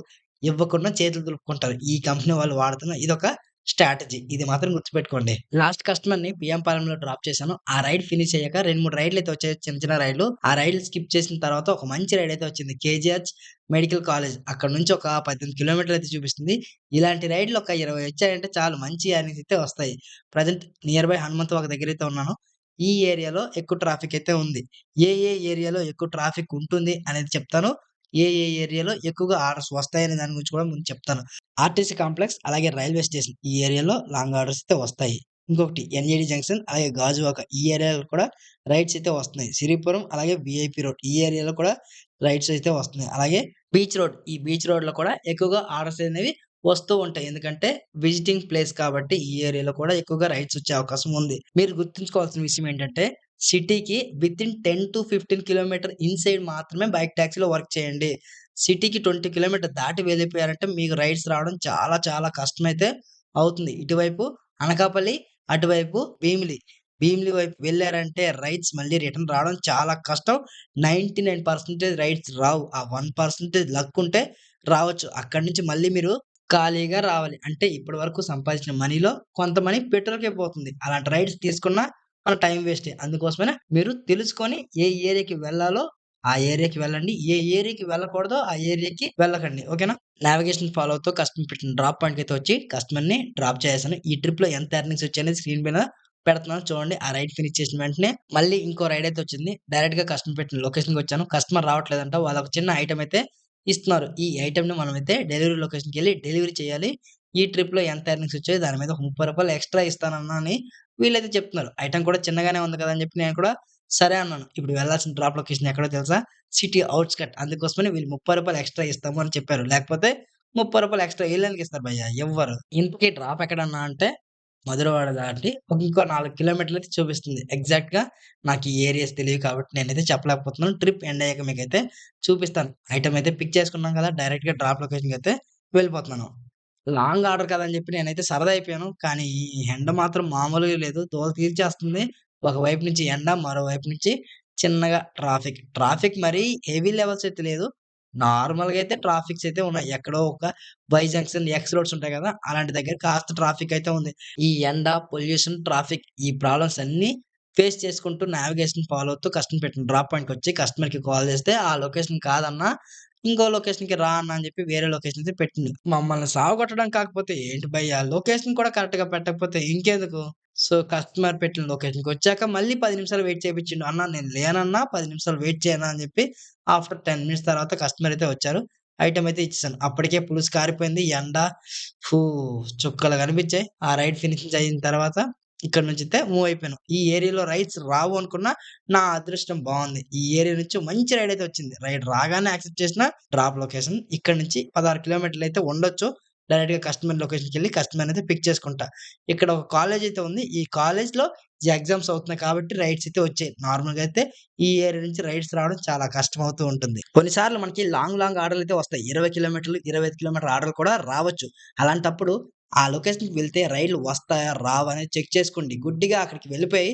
ఇవ్వకుండా చేతులు దులుపుకుంటారు. ఈ కంపెనీ వాళ్ళు వాడుతున్న ఇదొక స్ట్రాటజీ. ఇది మాత్రం గుర్తుపెట్టుకోండి. లాస్ట్ కస్టమర్‌ని బియ్యం పాలెంలో డ్రాప్ చేశాను. ఆ రైడ్ ఫినిష్ అయ్యాక 2, 3 రైడ్‌లయితే వచ్చాయి. చిన్న చిన్న రైడ్‌లు. ఆ రైడ్‌లు స్కిప్ చేసిన తర్వాత ఒక మంచి రైడ్ అయితే వచ్చింది. KGH medical college. అక్కడి నుంచి ఒక 18 కిలోమీటర్లు అయితే చూపిస్తుంది. ఇలాంటి రైడ్‌లు ఒక 20 వచ్చాయంటే చాలు మంచి ఎర్నింగ్స్ అయితే వస్తాయి. Present near by Hanumanthu walk దగ్గరైతే ఉన్నాను. ఈ ఏరియాలో ఎక్కువ ట్రాఫిక్ అయితే ఉంది. ఏ ఏరియాలో ఎక్కువ ట్రాఫిక్ ఉంటుంది అనేది చెప్తాను. ఏ ఏరియాలో ఎక్కువగా ఆర్డర్స్ వస్తాయనే దాని గురించి కూడా ముందు చెప్తాను. ఆర్టీసీ కాంప్లెక్స్ అలాగే రైల్వే స్టేషన్ ఈ ఏరియాలో లాంగ్ ఆర్డర్స్ అయితే వస్తాయి. ఇంకొకటి ఎన్‌ఏడీ జంక్షన్ అలాగే గాజువాక ఈ ఏరియాలో కూడా రైడ్స్ అయితే వస్తున్నాయి. సిరిపురం అలాగే వీఐపీ రోడ్ ఈ ఏరియాలో కూడా రైడ్స్ అయితే వస్తున్నాయి. అలాగే బీచ్ రోడ్ ఈ బీచ్ రోడ్‌లో కూడా ఎక్కువగా ఆర్డర్స్ అనేవి వస్తూ ఉంటాయి. ఎందుకంటే విజిటింగ్ ప్లేస్ కాబట్టి ఈ ఏరియాలో కూడా ఎక్కువగా రైడ్స్ వచ్చే అవకాశం ఉంది. మీరు గుర్తుంచుకోవాల్సిన విషయం ఏంటంటే సిటీకి వితిన్ 10-15 కిలోమీటర్ ఇన్‌సైడ్ మాత్రమే బైక్ టాక్సీలో వర్క్ చేయండి. సిటీకి 20 కిలోమీటర్ దాటి వెళ్ళిపోయారంటే మీకు రైడ్స్ రావడం చాలా చాలా కష్టమైతే అవుతుంది. ఇటువైపు అనకాపల్లి, అటువైపు భీమిలి. భీమిలి వైపు వెళ్లారంటే రైడ్స్ మళ్ళీ రిటర్న్ రావడం చాలా కష్టం. 99% రైడ్స్ రావు. ఆ 1% లక్ ఉంటే రావచ్చు. అక్కడి నుంచి మళ్ళీ మీరు ఖాళీగా రావాలి. అంటే ఇప్పటి వరకు సంపాదించిన మనీలో కొంత మనీ పెట్రోల్‌కే పోతుంది. అలాంటి రైడ్స్ తీసుకున్నా మన టైమ్ వేస్టే. అందుకోసమనే మీరు తెలుసుకొని ఏ ఏరియాకి వెళ్ళాలో ఆ ఏరియాకి వెళ్ళండి. ఏ ఏరియాకి వెళ్ళకూడదో ఆ ఏరియాకి వెళ్ళకండి. ఓకేనా? నావిగేషన్ ఫాలో అవుతూ కస్టమర్ పెట్టిన డ్రాప్ పాయింట్‌కైతే వచ్చి కస్టమర్‌ని డ్రాప్ చేసేసాను. ఈ ట్రిప్‌లో ఎంత ఎర్నింగ్స్ వచ్చాయనేది స్క్రీన్ పైన పెడుతున్నాను చూడండి. ఆ రైడ్ ఫినిష్ చేసిన వెంటనే మళ్ళీ ఇంకో రైడ్ అయితే వచ్చింది. డైరెక్ట్‌గా కస్టమర్ పెట్టిన లొకేషన్‌కొచ్చాను. కస్టమర్ రావట్లేదంట. వాళ్ళొక చిన్న ఐటెమ్ అయితే ఇస్తున్నారు. ఈ ఐటెమ్‌ని మనమైతే డెలివరీ లొకేషన్‌కెళ్ళి డెలివరీ చేయాలి. ఈ ట్రిప్‌లో ఎంత ఎర్నింగ్స్ వచ్చాయో దాని మీద ఒక రూ. 30 ఎక్స్‌ట్రా ఇస్తానన్నా అని వీళ్ళైతే చెప్తున్నారు. ఐటెమ్ కూడా చిన్నగానే ఉంది కదా! అని చెప్పి నేను కూడా సరే అన్నాను. ఇప్పుడు వెళ్ళాల్సిన డ్రాప్ లొకేషన్ ఎక్కడో తెలుసా? సిటీ ఔట్‌స్కట్. అందుకోసమని వీళ్ళు రూ. 30 ఎక్స్‌ట్రా ఇస్తాము అని చెప్పారు. లేకపోతే రూ. 30 ఎక్స్‌ట్రా ఈళ్ళెందుకు ఇస్తారు భయ్యా ఇవ్వరు. ఇంతకీ డ్రాప్ ఎక్కడన్నా అంటే మధురవాడ దాటి ఇంకో 4 కిలోమీటర్లయితే చూపిస్తుంది. ఎగ్జాక్ట్‌గా నాకు ఈ ఏరియాస్ తెలియవు కాబట్టి నేనైతే చెప్పలేకపోతున్నాను. ట్రిప్ ఎండ్ అయ్యాక మీకైతే చూపిస్తాను. ఐటెమ్ అయితే పిక్ చేసుకున్నాం కదా! డైరెక్ట్‌గా డ్రాప్ లొకేషన్‌కైతే వెళ్ళిపోతున్నాను. లాంగ్ ఆర్డర్ కదా అని చెప్పి నేనైతే సరదా అయిపోయాను. కానీ ఈ ఎండ మాత్రం మామూలుగా లేదు. దూల తీర్చేస్తుంది. ఒకవైపు నుంచి ఎండ, మరోవైపు నుంచి చిన్నగా ట్రాఫిక్. ట్రాఫిక్ మరీ హెవీ లెవెల్స్ అయితే లేదు. నార్మల్‌గా అయితే ట్రాఫిక్స్ అయితే ఉన్నాయి. ఎక్కడో ఒక వై జంక్షన్, ఎక్స్ రోడ్స్ ఉంటాయి కదా! అలాంటి దగ్గర కాస్త ట్రాఫిక్ అయితే ఉంది. ఈ ఎండ, పొల్యూషన్, ట్రాఫిక్ ఈ ప్రాబ్లమ్స్ అన్నీ ఫేస్ చేసుకుంటూ నావిగేషన్ ఫాలో అవుతూ కస్టమర్ పెట్టిన డ్రాప్ పాయింట్‌కి వచ్చి కస్టమర్‌కి కాల్ చేస్తే, "ఆ లొకేషన్ కాదన్నా, ఇంకో లొకేషన్‌కి రా" అన్నా అని చెప్పి వేరే లొకేషన్ అయితే పెట్టింది. మమ్మల్ని సావగొట్టడం కాకపోతే ఏంటి భయ్యా! లొకేషన్ కూడా కరెక్ట్‌గా పెట్టకపోతే ఇంకెందుకు? సో, కస్టమర్ పెట్టిన లొకేషన్‌కొచ్చాక మళ్ళీ 10 నిమిషాలు వెయిట్ చేపించిండు. "అన్నా నేను లేనన్నా 10 నిమిషాలు వెయిట్ చేయనా" అని చెప్పి ఆఫ్టర్ 10 మినిట్స్ తర్వాత కస్టమర్ అయితే వచ్చారు. ఐటెమ్ అయితే ఇచ్చేసాను. అప్పటికే పులుసు కారిపోయింది. ఎండ ఫూ చుక్కలు కనిపించాయి. ఆ రైడ్ ఫినిషింగ్ అయిన తర్వాత ఇక్కడి నుంచైతే మూవ్ అయిపోయాను. ఈ ఏరియాలో రైడ్స్ రావు అనుకున్నా, నా అదృష్టం బావుంది. ఈ ఏరియా నుంచి మంచి రైడ్ అయితే వచ్చింది. రైడ్ రాగానే యాక్సెప్ట్ చేసిన డ్రాప్ లొకేషన్. ఇక్కడి నుంచి 16 కిలోమీటర్లు అయితే ఉండొచ్చు. డైరెక్ట్‌గా కస్టమర్ లొకేషన్‌కెళ్ళి కస్టమర్‌ని అయితే పిక్ చేసుకుంటా. ఇక్కడ ఒక కాలేజ్ అయితే ఉంది. ఈ కాలేజ్‌లో ఎగ్జామ్స్ అవుతున్నాయి కాబట్టి రైడ్స్ అయితే వచ్చాయి. నార్మల్‌గా అయితే ఈ ఏరియా నుంచి రైడ్స్ రావడం చాలా కష్టమవుతూ ఉంటుంది. కొన్నిసార్లు మనకి లాంగ్ ఆర్డర్‌లు అయితే వస్తాయి. 20 కిలోమీటర్లు, 25 కిలోమీటర్ల ఆర్డర్‌లు కూడా రావచ్చు. అలాంటప్పుడు ఆ లొకేషన్‌కి వెళ్తే రైళ్లు వస్తాయా? రావా? అనేది చెక్ చేసుకోండి. గుడ్డిగా అక్కడికి వెళ్ళిపోయి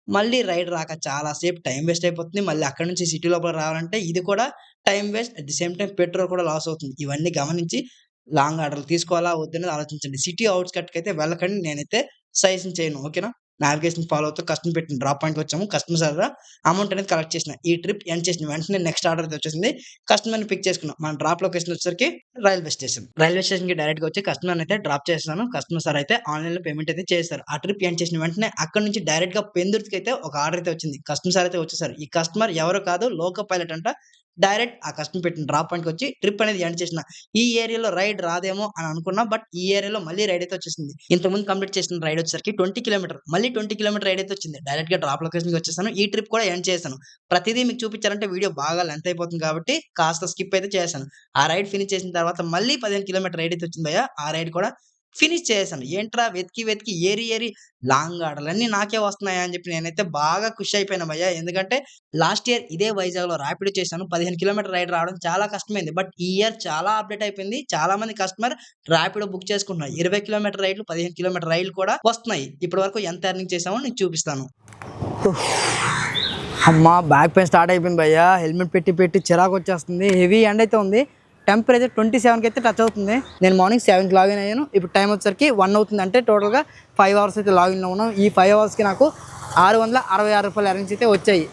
మళ్ళీ రైడ్ రాక చాలా సేపు టైమ్ వేస్ట్ అయిపోతుంది. మళ్ళీ అక్కడి నుంచి సిటీ లోపలికి రావాలంటే ఇది కూడా time waste. At the same time petrol కూడా లాస్ అవుతుంది. ఇవన్నీ గమనించి లాంగ్ ఆర్డర్‌లు తీసుకోవాలా? వద్దనేది ఆలోచించండి. సిటీ ఔట్‌స్కట్‌కైతే వెళ్ళకండి. నేనైతే సజెషన్ చేయను. ఓకేనా? నావిగేషన్ ఫాలో అవుతూ కస్టమర్ పెట్టిన డ్రాప్ పాయింట్‌కి వచ్చాము. కస్టమర్ దగ్గర అమౌంట్ అనేది కలెక్ట్ చేసిన. ఈ ట్రిప్ ఎండ్ చేసిన వెంటనే నెక్స్ట్ ఆర్డర్ అయితే వచ్చేసింది. కస్టమర్‌ని పిక్ చేసుకున్నాం. మన డ్రాప్ లొకేషన్ వచ్చేసరికి రైల్వే స్టేషన్. రైల్వే స్టేషన్‌కి డైరెక్ట్‌గా వచ్చి కస్టమర్‌ని అయితే డ్రాప్ చేసేసాను. కస్టమర్ సార్ అయితే ఆన్‌లైన్‌లో పేమెంట్ అయితే చేసేసారు. ఆ ట్రిప్ ఎండ్ చేసిన వెంటనే అక్కడి నుంచి డైరెక్ట్‌గా పెందుర్తికైతే ఒక ఆర్డర్ అయితే వచ్చింది. కస్టమర్ సార్ అయితే వచ్చేసారు. ఈ కస్టమర్ ఎవరో కాదు లోకో పైలట్ అంట. డైరెక్ట్ ఆ కస్టమర్ పెట్టిన డ్రాప్ పాయింట్‌కి వచ్చి ట్రిప్ అనేది ఎండ్ చేసిన. ఈ ఏరియాలో రైడ్ రాదేమో అని అనుకున్నా. బట్ ఈ ఏరియాలో మళ్ళీ రైడ్ అయితే వచ్చేసింది. ఇంతకుముందు కంప్లీట్ చేసిన రైడ్ వచ్చేసరికి 20 కిలోమీటర్. మళ్ళీ 20 కిలోమీటర్ రైడ్ అయితే వచ్చింది. డైరెక్ట్‌గా డ్రాప్ లొకేషన్‌కి వచ్చేసాను. ఈ ట్రిప్ కూడా ఎండ్ చేశాను. ప్రతిదీ మీకు చూపించాలంటే వీడియో బాగా లెంత్ అయిపోతుంది కాబట్టి కాస్త స్కిప్ అయితే చేశాను. ఆ రైడ్ ఫినిష్ చేసిన తర్వాత మళ్ళీ 15 కిలోమీటర్ రైడ్ అయితే వచ్చింది భయ్యా. ఆ రైడ్ కూడా ఫినిష్ చేసేసాను. ఏంట్రా వెతికి ఏరి లాంగ్ ఆర్డర్‌లన్నీ నాకే వస్తున్నాయా అని చెప్పి నేనైతే బాగా ఖుషి అయిపోయాను భయ్యా. ఎందుకంటే లాస్ట్ ఇయర్ ఇదే వైజాగ్‌లో ర్యాపిడో చేశాను. 15 కిలోమీటర్ రైడ్ రావడం చాలా కష్టమైంది. బట్ ఈ ఇయర్ చాలా అప్‌డేట్ అయిపోయింది. చాలా మంది కస్టమర్ ర్యాపిడో బుక్ చేసుకుంటున్నారు. 20 కిలోమీటర్ రైడ్‌లు, 15 కిలోమీటర్ రైడ్‌లు కూడా వస్తున్నాయి. ఇప్పటి వరకు ఎంత ఎర్నింగ్ చేశామో నీకు చూపిస్తాను. అమ్మా బ్యాక్ పెయిన్ స్టార్ట్ అయిపోయింది భయ్యా. హెల్మెట్ పెట్టి చిరాకు వచ్చేస్తుంది. హెవీ ఎండ్ అయితే ఉంది. టెంపరేచర్ 27కి అయితే టచ్ అవుతుంది. నేను మార్నింగ్ 7కి లాగిన్ అయ్యాను. ఇప్పుడు టైం వచ్చేసరికి 1 అవుతుంది. అంటే టోటల్గా 5 అవర్స్ అయితే లాగిన్లో ఉన్నాం. ఈ 5 అవర్స్కి నాకు ₹666 ఎర్నింగ్స్ అయితే వచ్చాయి.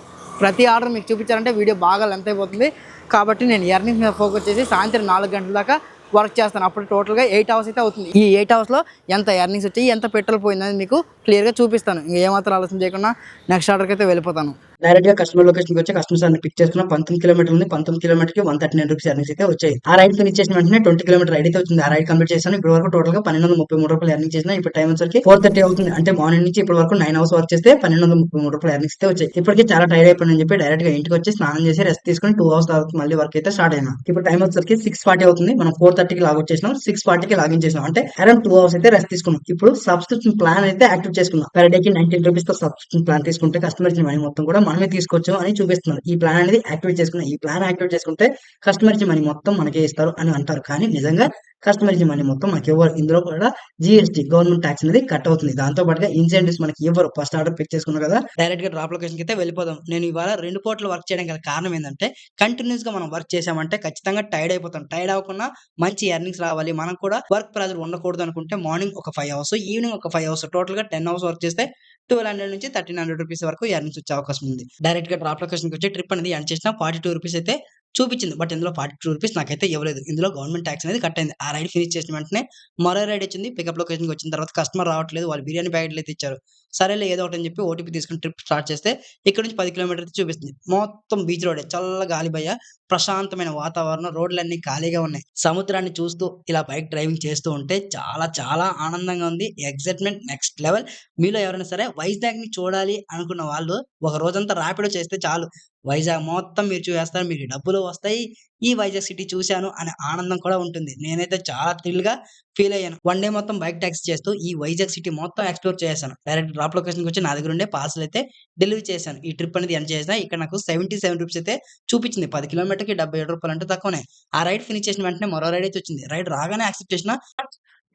ప్రతి ఆర్డర్ మీకు చూపించాలంటే వీడియో బాగా లెంత్ అయిపోతుంది. కాబట్టి నేను ఎర్నింగ్స్ మీద ఫోకస్ చేసి సాయంత్రం 4 గంటల దాకా వర్క్ చేస్తాను. అప్పుడు టోటల్గా 8 అవర్స్ అయితే అవుతుంది. ఈ 8 అవర్స్లో ఎంత ఎర్నింగ్స్ వచ్చాయి, ఎంత పెట్రోల్ పోయిందని మీకు క్లియర్గా చూపిస్తాను. ఏమాత్రం ఆలోచన చేయకుండా నెక్స్ట్ ఆర్డర్కి అయితే వెళ్ళిపోతాను. డైరెక్ట్‌గా కస్టమర్ లొకేషన్‌కి వచ్చి కస్టమర్ సార్‌ని పిక్ చేసుకున్న 19 కిలోమీటర్లు ఉంది. 19 కిలోమీటర్‌కి ₹139 ఎర్నింగ్స్ అయితే వచ్చాయి. ఆ రైడ్ ఫినిష్ చేసిన వెంటనే 20 కిలోమీటర్ రైడ్ అయితే వచ్చింది. ఆ రైడ్ కంప్లీట్ చేశాను. ఇప్పటి వరకు టోటల్‌గా ₹1,233 ఎర్నింగ్ చేసిన. ఇప్పుడు టైం వచ్చేసరికి 4:30 అవుతుంది. అంటే మార్నింగ్ నుంచి ఇప్పటి వరకు 9 అవర్స్ వర్క్ చేస్తే ₹1,233 ఎర్నింగ్స్ అయితే వచ్చాయి. ఇప్పటికి చాలా టైర్డ్ అయిపోయానని చెప్పి డైరెక్ట్‌గా ఇంటికొచ్చి స్నానం చేసి రెస్ట్ తీసుకొని 2 అవర్స్ తర్వాత మళ్ళీ వర్క్ అయితే స్టార్ట్ అయినా. ఇప్పుడు టైం వచ్చేసరికి 6:40 అవుతుంది. మనం 4:30కి లాగౌట్ చేసినాం. 6:40కి లాగిన్ చేసినాం. అంటే అరౌండ్ 2 అవర్స్ అయితే రెస్ట్ తీసుకున్నాం. ఇప్పుడు సబ్స్క్రిప్షన్ ప్లాన్ అయితే యాక్టివ్ చేసుకున్నాం. పర్ డేకి ₹19తో సబ్స్క్రిప్షన్ ప్లాన్ తీసుకుంటే కస్టమర్ ఇచ్చిన మనీ మొత్తం కూడా మనమే తీసుకోవచ్చు అని చూపిస్తున్నారు. ఈ ప్లాన్ అనేది యాక్టివేట్ చేసుకున్నాం. ఈ ప్లాన్ యాక్టివేట్ చేసుకుంటే కస్టమర్ ఇచ్చే మనీ మొత్తం మనకే ఇస్తారు అని అంటారు. కానీ నిజంగా కస్టమర్ ఇచ్చే మనీ మొత్తం మనకి ఇవ్వరు. ఇందులో కూడా జీఎస్టీ గవర్నమెంట్ టాక్స్ అనేది కట్ అవుతుంది. దాంతో పాటుగా ఇన్సెంటివ్స్ మనకి ఇవ్వరు. ఫస్ట్ ఆర్డర్ పిక్ చేసుకున్నాం కదా, డైరెక్ట్ గా డ్రాప్ లొకేషన్‌కి అయితే వెళ్ళిపోదాం. నేను ఇవాళ 2 పూటలు వర్క్ చేయడం గల కారణం ఏందంటే కంటిన్యూస్‌గా మనం వర్క్ చేసామంటే ఖచ్చితంగా టైర్డ్ అయిపోతాం. టైర్డ్ అవ్వకుండా మంచి ఎర్నింగ్స్ రావాలి. మనం కూడా వర్క్ ప్రెషర్ ఉండకూడదు అనుకుంటే మార్నింగ్ ఒక 5 అవర్స్, ఈవినింగ్ ఒక 5 అవర్స్ టోటల్‌గా 10 అవర్స్ వర్క్ చేస్తే ₹1,200-1,300 వరకు ఎర్నింగ్స్ వచ్చే అవకాశం ఉంది. డైరెక్ట్‌గా డ్రాప్ లొకేషన్‌కి వచ్చి ట్రిప్ అనేది ఎండ్ చేసిన ₹42 అయితే చూపించింది. బట్ ఇందులో ₹42 నాకైతే ఇవ్వలేదు. ఇందులో గవర్నమెంట్ టాక్స్ అనేది కట్ అయింది. ఆ రైడ్ ఫినిష్ చేసిన వెంటనే మరో రైడ్ వచ్చింది. పికప్ లొకేషన్‌కి వచ్చిన తర్వాత కస్టమర్ రావట్లేదు. వాళ్ళు బిర్యానీ ప్యాకెట్లు అయితే ఇచ్చారు. సరేలే ఏదో ఒకటి అని చెప్పి ఓటీపీ తీసుకొని ట్రిప్ స్టార్ట్ చేస్తే ఇక్కడ నుంచి 10 కిలోమీటర్లు అయితే చూపిస్తుంది. మొత్తం బీచ్ రోడే. చల్ల గాలి భయ్యా. ప్రశాంతమైన వాతావరణం. రోడ్లన్నీ ఖాళీగా ఉన్నాయి. సముద్రాన్ని చూస్తూ ఇలా బైక్ డ్రైవింగ్ చేస్తూ ఉంటే చాలా చాలా ఆనందంగా ఉంది. Excitement next level. మీలో ఎవరైనా సరే వైజాగ్‌ని చూడాలి అనుకున్న వాళ్ళు ఒక రోజంతా ర్యాపిడో చేస్తే చాలు. వైజాగ్ మొత్తం మీరు చూసేస్తారు. మీకు డబ్బులు వస్తాయి. ఈ వైజాగ్ సిటీ చూశాను అనే ఆనందం కూడా ఉంటుంది. నేనైతే చాలా థ్రిల్‌గా ఫీల్ అయ్యాను. వన్ డే మొత్తం బైక్ టాక్సీ చేస్తూ ఈ వైజాగ్ సిటీ మొత్తం ఎక్స్‌ప్లోర్ చేసేసాను. డైరెక్ట్ డ్రాప్ లొకేషన్‌కి వచ్చి నా దగ్గర ఉండే పార్సెల్ అయితే డెలివరీ చేశాను. ఈ ట్రిప్ అనేది ఎండ్ చేసేసా. ఇక్కడ నాకు ₹77 అయితే చూపించింది. 10 కిలోమీటర్‌కి ₹77 అంటే తక్కువనే. ఆ రైడ్ ఫినిష్ చేసిన వెంటనే మరో రైడ్ అయితే వచ్చింది. రైడ్ రాగానే యాక్సెప్ట్ చేసిన.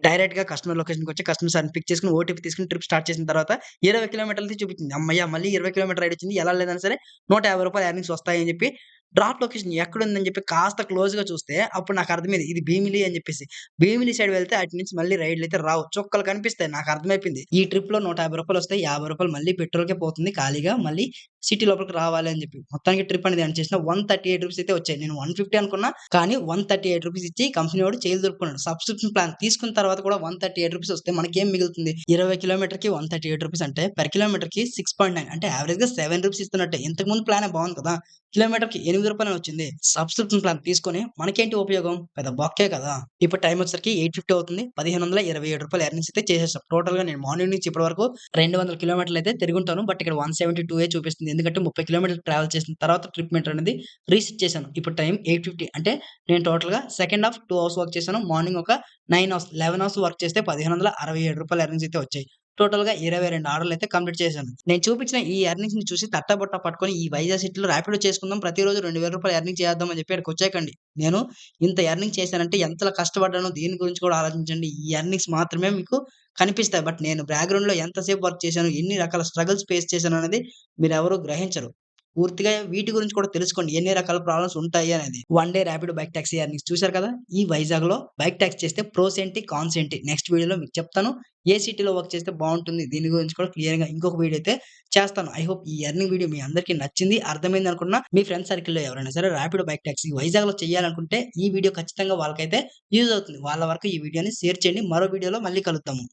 డైరెక్ట్‌గా కస్టమర్ లొకేషన్‌కి వచ్చి కస్టమర్ సార్‌ని పిక్ చేసుకొని ఓటీపీ తీసుకొని ట్రిప్ స్టార్ట్ చేసిన తర్వాత 20 కిలోమీటర్లది చూపించింది. హమ్మయ్య! మళ్ళీ 20 కిలోమీటర్ రైడ్ వచ్చింది. ఎలా లేదన్నా సరే ₹150 ఎర్నింగ్స్ వస్తాయని చెప్పి డ్రాప్ లొకేషన్ ఎక్కడుందని చెప్పి కాస్త క్లోజ్‌గా చూస్తే అప్పుడు నాకు అర్థమైంది. ఇది భీమిలి అని చెప్పేసి. భీమిలి సైడ్ వెళ్తే అటు నుంచి మళ్ళీ రైడ్‌లయితే రావు. చుక్కలు కనిపిస్తాయి. నాకు అర్థమైపోయింది. ఈ ట్రిప్‌లో రూ. 150 వస్తాయి. రూ. 50 మళ్ళీ పెట్రోల్‌కే పోతుంది ఖాళీగా. మళ్ళీ సిటీ లోపలికి రావాలి అని చెప్పి. మొత్తానికి ట్రిప్ అనేది ఎండ్ చేసిన రూ. 138 అయితే వచ్చాయి. నేను 150 అనుకున్నా. కానీ రూ. 138 ఇచ్చి కంపెనీ వాడు చేతులు దులుపుకున్నాడు. సబ్స్క్రిప్షన్ ప్లాన్ తీసుకున్న తర్వాత కూడా రూ. 138 వస్తే మనకేం మిగులుతుంది? 20 కిలోమీటర్‌కి రూ. 138 అంటే పర్ కిలోమీటర్‌కి 6.9 అంటే యావరేజ్‌గా రూ. 7 ఇస్తున్నట్టే. ఇంతకుముందు ప్లానే బాగుంది కదా! కిలోమీటర్‌కి రూ. 8 వచ్చింది. సబ్స్క్రిప్షన్ ప్లాన్ తీసుకొని మనకేంటి ఉపయోగం? పెద్ద బొక్కే కదా! ఇప్పుడు టైమ్ వచ్చేసరికి 8:50 అవుతుంది. రూ. 1527 ఎర్నింగ్స్ అయితే చేసేసాం. టోటల్‌గా నేను మార్నింగ్ నుంచి ఇప్పటి వరకు 200 కిలోమీటర్లు అయితే తిరుగుంటాను. బట్ ఇక్కడ 172 చూపిస్తుంది. ఎందుకంటే 30 కిలోమీటర్లు ట్రావెల్ చేసిన తర్వాత ట్రిప్ మీటర్ అనేది రీసెట్ చేశాను. ఇప్పుడు టైమ్ 8:50 అంటే నేను టోటల్‌గా సెకండ్ హాఫ్ 2 అవర్స్ వర్క్ చేశాను. మార్నింగ్ ఒక 9 అవర్స్ 11 అవర్స్ వర్క్ చేస్తే రూ. 1567 ఎర్నింగ్స్ అయితే వచ్చాయి. టోటల్‌గా 22 ఆర్డర్‌లయితే కంప్లీట్ చేశాను. నేను చూపించిన ఈ ఎర్నింగ్స్‌ని చూసి తట్టబుట్ట పట్టుకొని ఈ వైజాగ్ సిటీలో ర్యాపిడో చేసుకుందాం. ప్రతిరోజు రూ. 2000 ఎర్నింగ్ చేద్దాం అని చెప్పి ఇక్కడికొచ్చాకండి. నేను ఇంత ఎర్నింగ్ చేశానంటే ఎంతలా కష్టపడ్డానో దీని గురించి కూడా ఆలోచించండి. ఈ ఎర్నింగ్స్ మాత్రమే మీకు కనిపిస్తాయి. బట్ నేను బ్యాక్‌గ్రౌండ్‌లో ఎంతసేపు వర్క్ చేశాను, ఎన్ని రకాల స్ట్రగుల్స్ ఫేస్ చేశాననేది మీరెవరు గ్రహించరు. పూర్తిగా వీటి గురించి కూడా తెలుసుకోండి. ఎన్ని రకాల ప్రాబ్లమ్స్ ఉంటాయి అనేది. One day Rapido bike taxi earnings చూసారు కదా! ఈ వైజాగ్‌లో బైక్ టాక్సీ చేస్తే ప్రోస్ ఏంటి? కాన్స్ ఏంటి? నెక్స్ట్ వీడియోలో మీకు చెప్తాను. ఏ సిటీలో వర్క్ చేస్తే బావుంటుంది? దీని గురించి కూడా క్లియర్‌గా ఇంకొక వీడియో అయితే చేస్తాను. ఐ హోప్ ఈ ఎర్నింగ్ వీడియో మీ అందరికీ నచ్చింది, అర్థమైంది అనుకున్నా. మీ ఫ్రెండ్స్ సర్కిల్‌లో ఎవరైనా సరే ర్యాపిడో బైక్ టాక్సీ వైజాగ్‌లో చేయాలనుకుంటే ఈ వీడియో ఖచ్చితంగా వాళ్ళకైతే యూజ్ అవుతుంది. వాళ్ళ వరకు ఈ వీడియోని షేర్ చేయండి. మరో వీడియోలో మళ్ళీ కలుద్దాము.